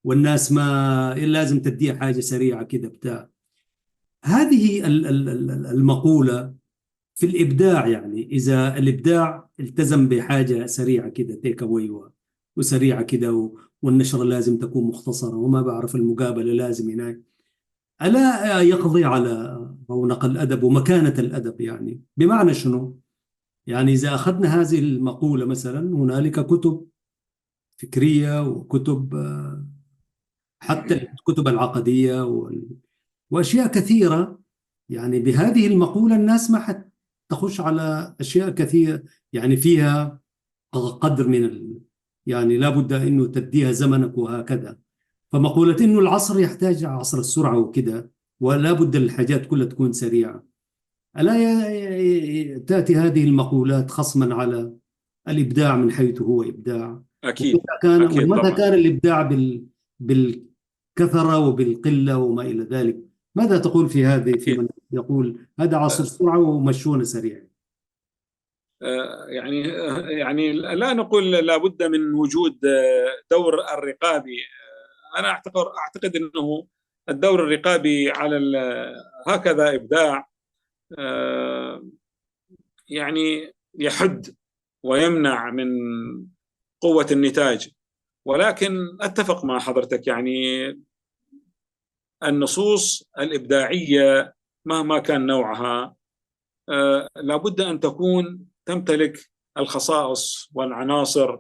والناس ما لازم تديها حاجة سريعة كده بتاع. هذه المقولة في الإبداع، يعني إذا الإبداع التزم بحاجة سريعة كده تيك أواي وسريعة كده والنشرة لازم تكون مختصرة وما بعرف المقابلة لازم هناك، ألا يقضي على رونق الأدب ومكانة الأدب؟ يعني بمعنى شنو؟ يعني إذا أخذنا هذه المقولة مثلا، هنالك كتب فكرية وكتب حتى الكتب العقدية وأشياء كثيرة. يعني بهذه المقولة الناس ما حتخش على أشياء كثيرة يعني فيها قدر من يعني لابد أنه تديها زمنك وهكذا. فمقولة أنه العصر يحتاج عصر السرعة وكده، ولا بد الحاجات كلها تكون سريعة، ألا تأتي هذه المقولات خصما على الإبداع من حيث هو إبداع؟ أكيد، أكيد ومتى طبعا. كان الإبداع بالكثرة وبالقلة وما إلى ذلك؟ ماذا تقول في هذه، في أكيد. من يقول هذا عصر السرعة ومشونا سريع؟ يعني لا نقول لابد من وجود دور الرقابي. أنا أعتقد أنه الدور الرقابي على هكذا إبداع يعني يحد ويمنع من قوة النتاج. ولكن أتفق مع حضرتك، يعني النصوص الإبداعية مهما كان نوعها لابد أن تكون تمتلك الخصائص والعناصر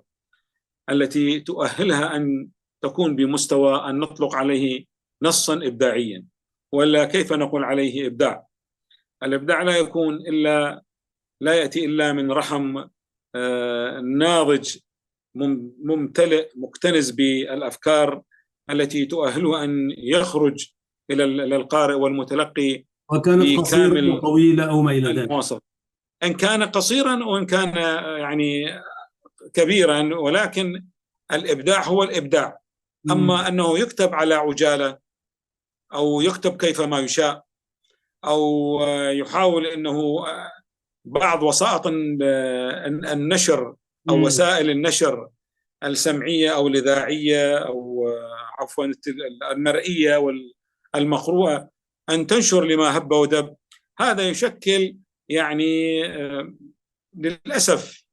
التي تؤهلها أن تكون بمستوى أن نطلق عليه نصا إبداعيا، ولا كيف نقول عليه إبداع؟ الإبداع لا يأتي إلا من رحم ناضج ممتلئ مكتنز بالأفكار التي تؤهله أن يخرج إلى القارئ والمتلقي وكانت قصيرة بكامل وطويلة أو ما إلى ذلك. المواصف، إن كان قصيرا وإن كان يعني كبيرا، ولكن الإبداع هو الإبداع. أما أنه يكتب على عجالة أو يكتب كيفما يشاء أو يحاول أنه بعض وسائط النشر أو وسائل النشر السمعية أو الإذاعية أو عفوا المرئية والمقروءة أن تنشر لما هب ودب، هذا يشكل يعني للأسف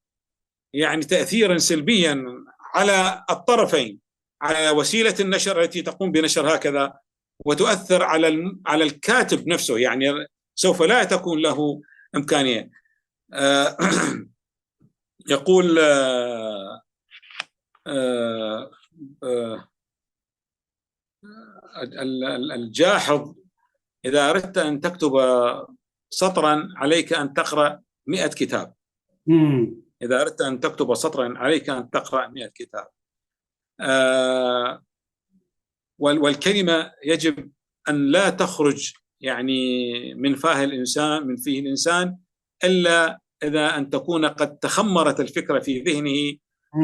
يعني تأثيرا سلبيا على الطرفين، على وسيلة النشر التي تقوم بنشر هكذا، وتؤثر على الكاتب نفسه، يعني سوف لا تكون له إمكانية. يقول الجاحظ: إذا أردت أن تكتب سطرا عليك أن تقرأ 100 كتاب. إذا أردت أن تكتب سطرا عليك أن تقرأ 100 كتاب. والكلمة يجب أن لا تخرج يعني من فيه الإنسان إلا إذا أن تكون قد تخمرت الفكرة في ذهنه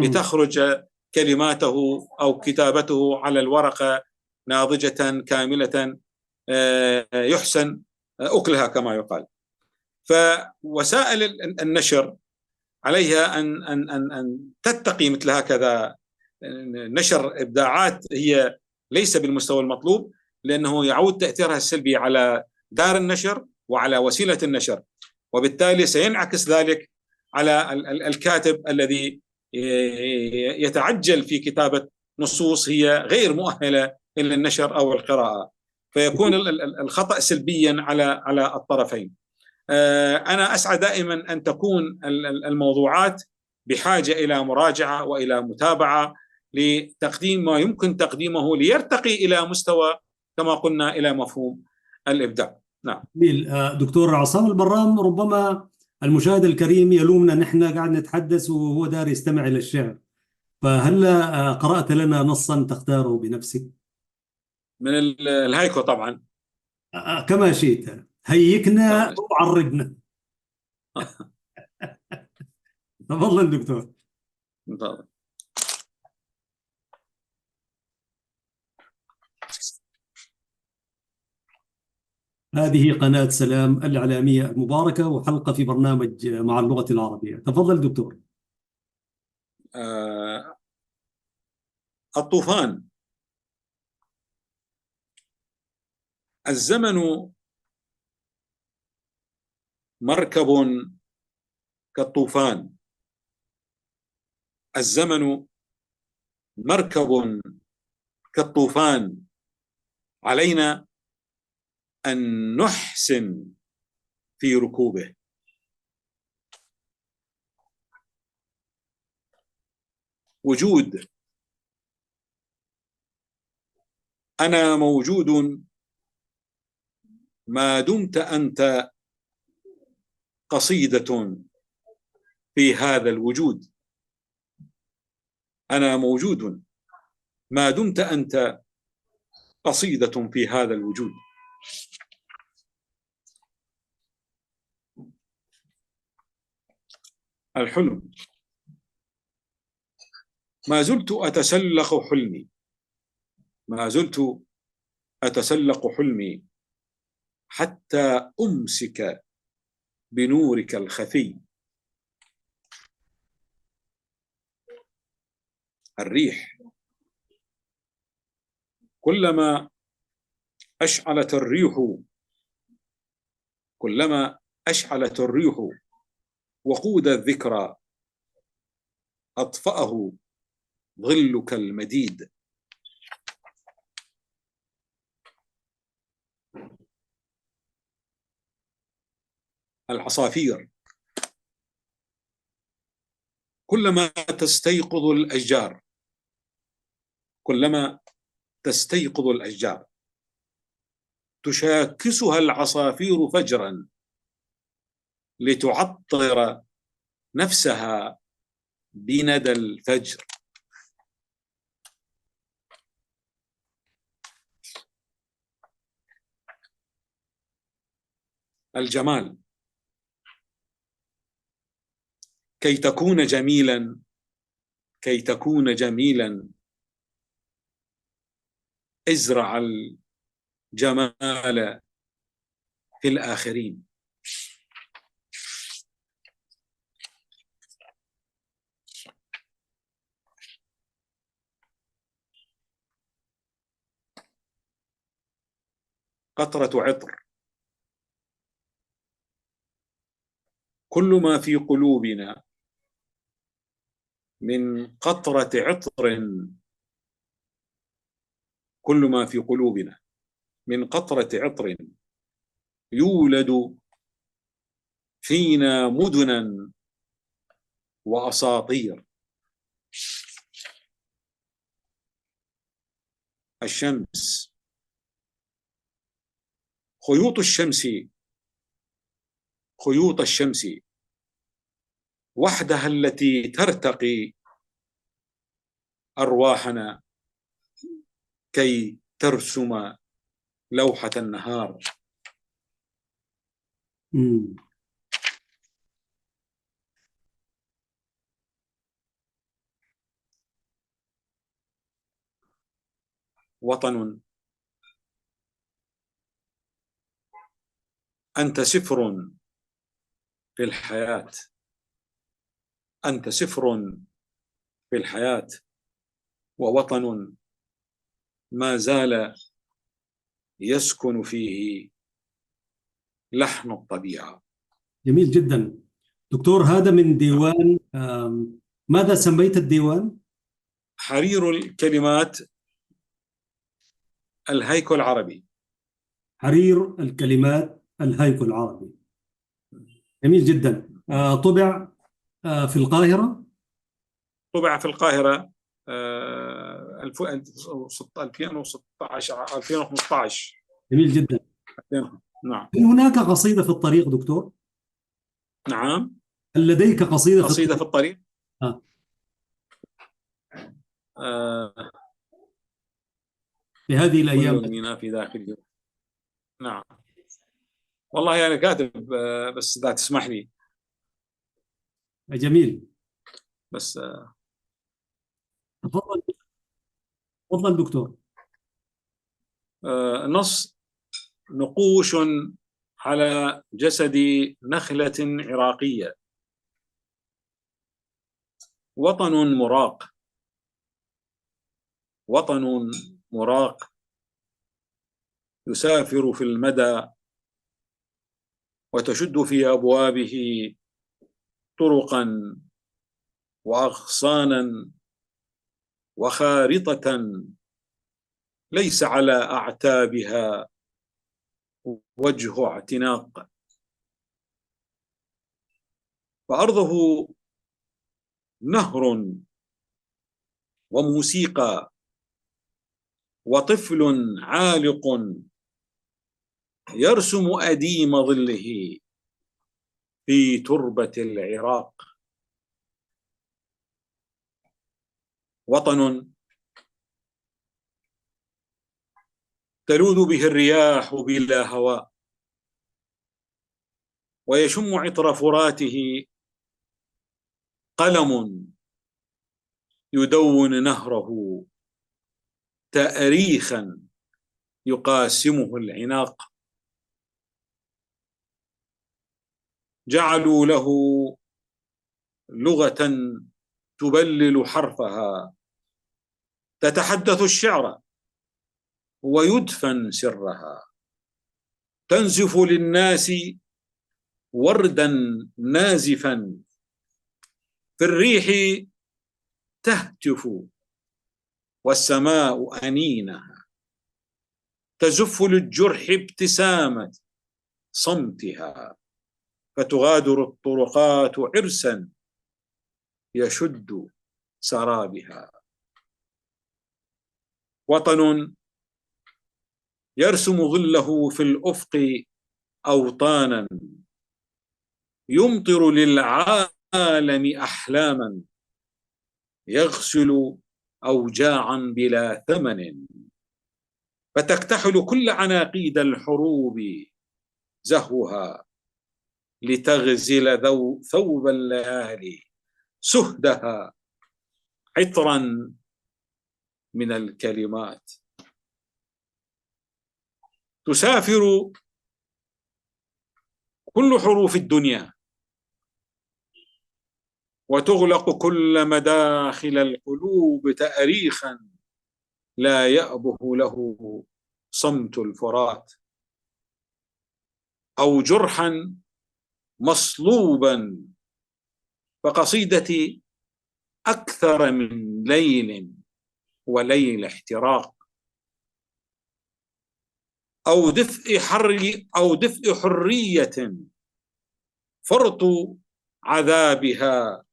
لتخرج كلماته أو كتابته على الورقة ناضجة كاملة يحسن أكلها كما يقال. فوسائل النشر عليها أن تتقي مثل هكذا نشر إبداعات هي ليس بالمستوى المطلوب، لأنه يعود تأثيرها السلبي على دار النشر وعلى وسيلة النشر، وبالتالي سينعكس ذلك على الكاتب الذي يتعجل في كتابة نصوص هي غير مؤهلة إلى النشر أو القراءة، فيكون الخطأ سلبيا على الطرفين. أنا أسعى دائما أن تكون الموضوعات بحاجة إلى مراجعة وإلى متابعة لتقديم ما يمكن تقديمه ليرتقي إلى مستوى كما قلنا إلى مفهوم الإبداع. نعم. دكتور عصام البرام، ربما المشاهد الكريم يلومنا نحن قاعد نتحدث وهو دار يستمع إلى الشعر، فهل قرأت لنا نصا تختاره بنفسك؟ من الهيكو طبعا. كما شئت، هيكنا وعربنا. تفضل دكتور. هذه قناة سلام الإعلامية المباركة وحلقة في برنامج مع اللغة العربية. تفضل دكتور. الطوفان. الزمن مركب كالطوفان. الزمن مركب كالطوفان، علينا أن نحسن في ركوبه. وجود. أنا موجود ما دمت أنت قصيدة في هذا الوجود. أنا موجود ما دمت أنت قصيدة في هذا الوجود. الحلم. ما زلت أتسلق حلمي، ما زلت أتسلق حلمي حتى أمسك بنورك الخفي. الريح. كلما أشعلت الريح، كلما أشعلت الريح وقود الذكرى أطفأه ظلك المديد. العصافير. كلما تستيقظ الأشجار، كلما تستيقظ الأشجار تشاكسها العصافير فجرا لتعطر نفسها بندى الفجر. الجمال. كي تكون جميلا، كي تكون جميلا ازرع الجمال في الآخرين. قطرة عطر. كل ما في قلوبنا من قطرة عطر، كل ما في قلوبنا من قطرة عطر يولد فينا مدنا وأساطير. الشمس. خيوط الشمس، خيوط الشمس وحدها التي ترتقي أرواحنا كي ترسم لوحة النهار. وطن. أنت سفر في الحياة، أنت سفر في الحياة، ووطن ما زال يسكن فيه لحن الطبيعة. جميل جدا دكتور. هذا من ديوان ماذا سميت الديوان؟ حرير الكلمات الهيكل العربي. حرير الكلمات الهيكل العربي. جميل جدا. طبع في القاهرة. طبع في القاهرة 2016 2015. جميل جدا. نعم. هل هناك قصيدة في الطريق دكتور؟ نعم. هل لديك قصيدة قصيدة في الطريق؟ في هذه الأيام؟ كل الميناء في داخل. نعم والله أنا كاتب، بس إذا تسمح لي. جميل. بس تفضل، تفضل دكتور. نص نقوش على جسد نخلة عراقية، وطن مراق، وطن مراق يسافر في المدى وتشد في أبوابه طرقا وأغصانا وخارطة ليس على أعتابها وجه اعتناق، فأرضه نهر وموسيقى وطفل عالق يرسم أديم ظله في تربة العراق، وطن تلوذ به الرياح بلا هواء ويشم عطر فراته قلم يدون نهره تأريخا يقاسمه العناق، جعلوا له لغة تبلل حرفها، تتحدث الشعر ويدفن سرها، تنزف للناس وردا نازفا في الريح تهتف والسماء أنينها، تزف للجرح ابتسامة صمتها، فتغادر الطرقات عرسا يشد سرابها، وطن يرسم ظله في الأفق أوطانا يمطر للعالم أحلاما، يغسل أوجاعا بلا ثمن، فتكتحل كل عناقيد الحروب زهوها، لتغزل ثوب الليالي سهدها عطرا من الكلمات، تسافر كل حروف الدنيا وتغلق كل مداخل القلوب تأريخا لا يأبه له صمت الفرات، أو جرحا مصلوبا، فقصيدتي أكثر من ليل وليل احتراق، أو دفء حرية فرط عذابها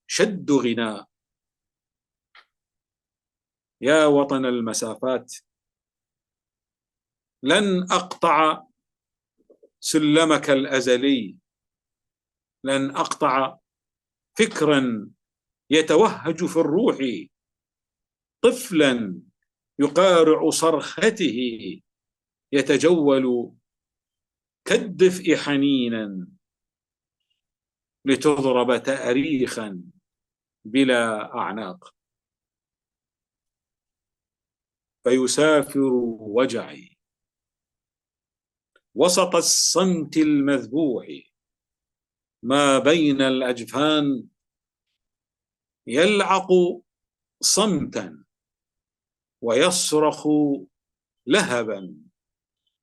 شد غناء، يا وطن المسافات لن أقطع سلمك الأزلي، لن أقطع فكرا يتوهج في الروح، طفلا يقارع صرخته يتجول كالدفء حنينا، لتضرب تأريخا بلا أعناق، فيسافر وجعي وسط الصمت المذبوح ما بين الأجفان، يلعق صمتا ويصرخ لهبا،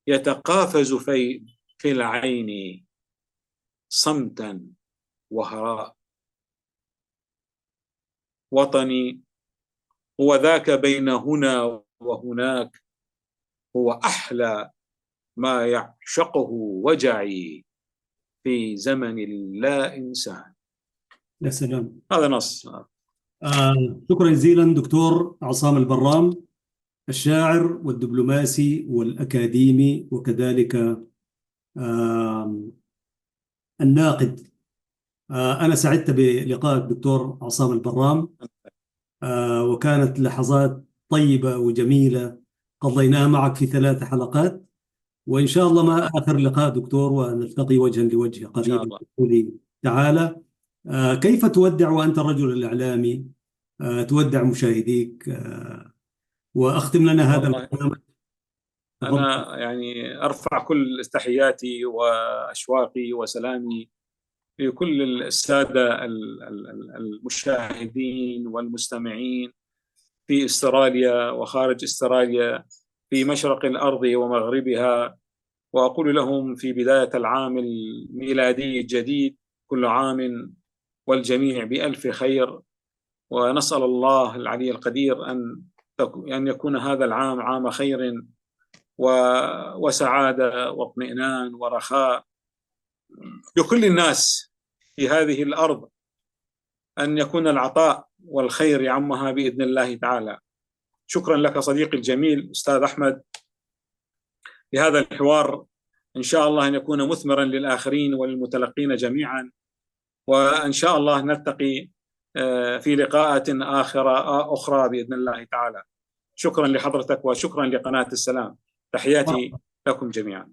يتقافز في العين صمتا وهراء، وطني هو ذاك بين هنا وهناك، هو أحلى ما يعشقه وجعي في زمن لا إنسان. يا سلام. هذا نص. شكرا جزيلا دكتور عصام البرام، الشاعر والدبلوماسي والأكاديمي وكذلك الناقد. أنا سعدت بلقائك دكتور عصام البرام، وكانت لحظات طيبة وجميلة قضيناها معك في 3 حلقات، وإن شاء الله ما آخر لقاء دكتور، ونلتقي وجها لوجه قريبا بإذن تعالى. كيف تودع وأنت الرجل الإعلامي؟ تودع مشاهديك، وأختم لنا هذا البرنامج أنا يعني أرفع كل تحياتي وأشواقي وسلامي لكل السادة المشاهدين والمستمعين في استراليا وخارج استراليا، في مشرق الأرض ومغربها، وأقول لهم في بداية العام الميلادي الجديد: كل عام والجميع بألف خير. ونسأل الله العلي القدير أن يكون هذا العام عام خير وسعادة واطمئنان ورخاء لكل الناس في هذه الأرض، أن يكون العطاء والخير يعمها بإذن الله تعالى. شكرا لك صديقي الجميل أستاذ أحمد لهذا الحوار، إن شاء الله أن يكون مثمرا للآخرين وللمتلقين جميعا، وإن شاء الله نلتقي في لقاءات أخرى بإذن الله تعالى. شكرا لحضرتك وشكرا لقناة السلام. تحياتي لكم جميعا.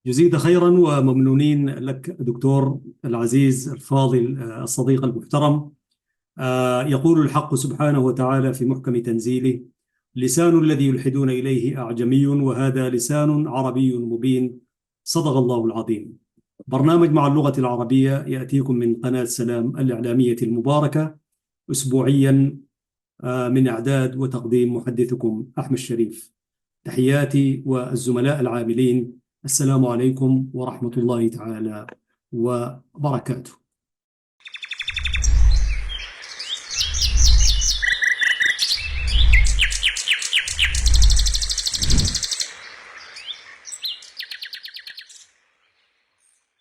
جزيد خيرا وممنونين لك دكتور العزيز الفاضل الصديق المحترم. يقول الحق سبحانه وتعالى في محكم تنزيله: لسان الذي يلحدون إليه أعجمي وهذا لسان عربي مبين. صدق الله العظيم. برنامج مع اللغة العربية يأتيكم من قناة سلام الإعلامية المباركة أسبوعيا، من إعداد وتقديم محدثكم أحمد شريف. تحياتي والزملاء العاملين، السلام عليكم ورحمة الله تعالى وبركاته.